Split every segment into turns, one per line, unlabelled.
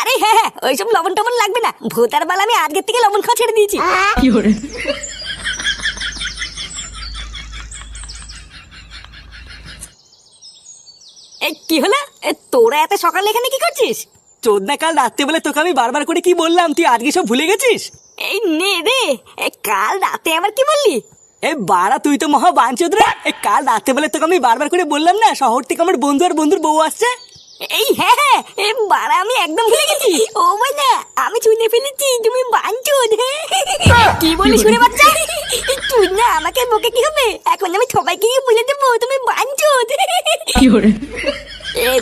আরে হ্যাঁ হ্যাঁ, ওইসব লবণ টবণ লাগবে না। ভূতার বাল আমি আজকের থেকে লবণ খাওয়া ছেড়ে দিয়েছি। এই কি হলো? তোরা এত সকালে এখানে কি করছিস?
চোদনা, কাল রাত্রে বেলা তোকে আমি বারবার করে কি বললাম, তুই আজকে সব ভুলে গেছিস?
এই নে রে, কাল রাতে আবার কি বললি?
এ বাড়া, তুই তো মহা বাঞ্চোদ রে। কাল রাত্রে বেলা তোকে আমি বারবার করে বললাম না, শহর থেকে আমার বন্ধু আর বন্ধুর বউ আসছে।
এই হ্যাঁ হ্যাঁ, বাড়া আমি একদম ভুলে গেছি। ও ভাই না, আমি শুনে ফেলেছি তুমি বাঞ্চোদ। কি বলি শুনে বাচ্চা? তুই না আমাকে বকে কি হবে? এখন আমি সবাইকে গিয়ে বলে দেবো তুমি বাঞ্চোদ।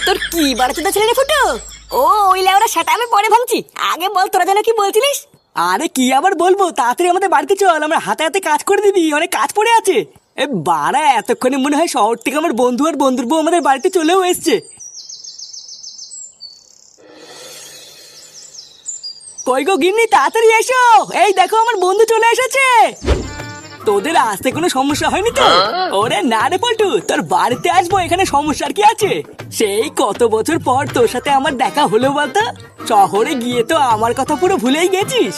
তোর কি বাড়াচোদা ছেলে রে ফুটো? ও ওই লেওরা, সেটা আমি পরে ভাঙছি। আগে বল তোরা যেন কি বলছিলিস?
আরে কি আবার বলবো, তাড়াতাড়ি আমাদের বাড়িতে চল, আমরা হাতে হাতে কাজ করে দিবি, অনেক কাজ পড়ে আছে। এ বাড়া, এতক্ষণে মনে হয় শহর থেকে আমার বন্ধু আর বন্ধুর বউ আমাদের বাড়িতে চলেও এসছে। কই গো গিন্নি, তাড়াতাড়ি এসো, এই দেখো আমার বন্ধু চলে এসেছে। তোদের আসতে কোনো সমস্যা হয়নি তো? ওরে না রে পল্টু, তোর বাড়িতে আসবো, এখানে সমস্যার কি আছে? সেই কত বছর পর তোর সাথে আমার দেখা হলো বলতো। শহরে গিয়ে তো আমার কথা পুরো ভুলেই গেছিস।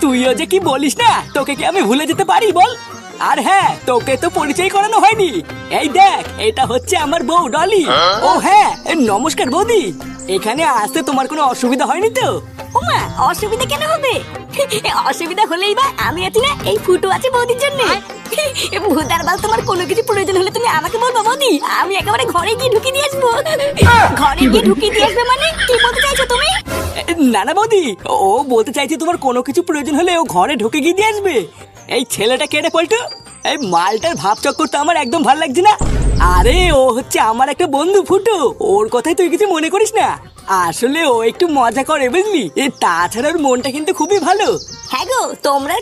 তুইও যে কি বলিস না, তোকে কি আমি ভুলে যেতে পারি বল? আর হ্যাঁ, তোকে তো পরিচয় করানো হয়নি। এই দেখ, এটা হচ্ছে আমার বউ ডলি। ও হ্যাঁ, নমস্কার বৌদি। এখানে আসতে তোমার কোনো অসুবিধা হয়নি তো?
ওমা, অসুবিধা কেন হবে? অসুবিধা হলেই বা আমি আছি না, এই ফুটো আছে বৌদির জন্য। ভূতার বাল, তোমার কোনো কিছু প্রয়োজন হলে তুমি আমাকে বলবো বৌদি, আমি একেবারে ঘরে গিয়ে ঢুকিয়ে দিয়ে আসবো। ঘরে গিয়ে ঢুকিয়ে দিয়ে আসবে মানে কি বলতে চাইছো তুমি?
না না বৌদি, ও বলতে চাইছে তোমার কোনো কিছু প্রয়োজন হলে ও ঘরে ঢুকে গিয়ে দিয়ে আসবে। এই ছেলেটা কেটে পল্টু, এই মালটার ভাব চক্কর তো আমার একদম ভালো লাগছে না। আরে ও হচ্ছে আমার একটা বন্ধু ফুটো, ওর কথাই তুই কিছু মনে করিস না। আসলে ও একটু মজা করে বুঝলি, তাছাড়া ওর মনটা কিন্তু খুবই ভালো।
হ্যাঁ গো, তোমরা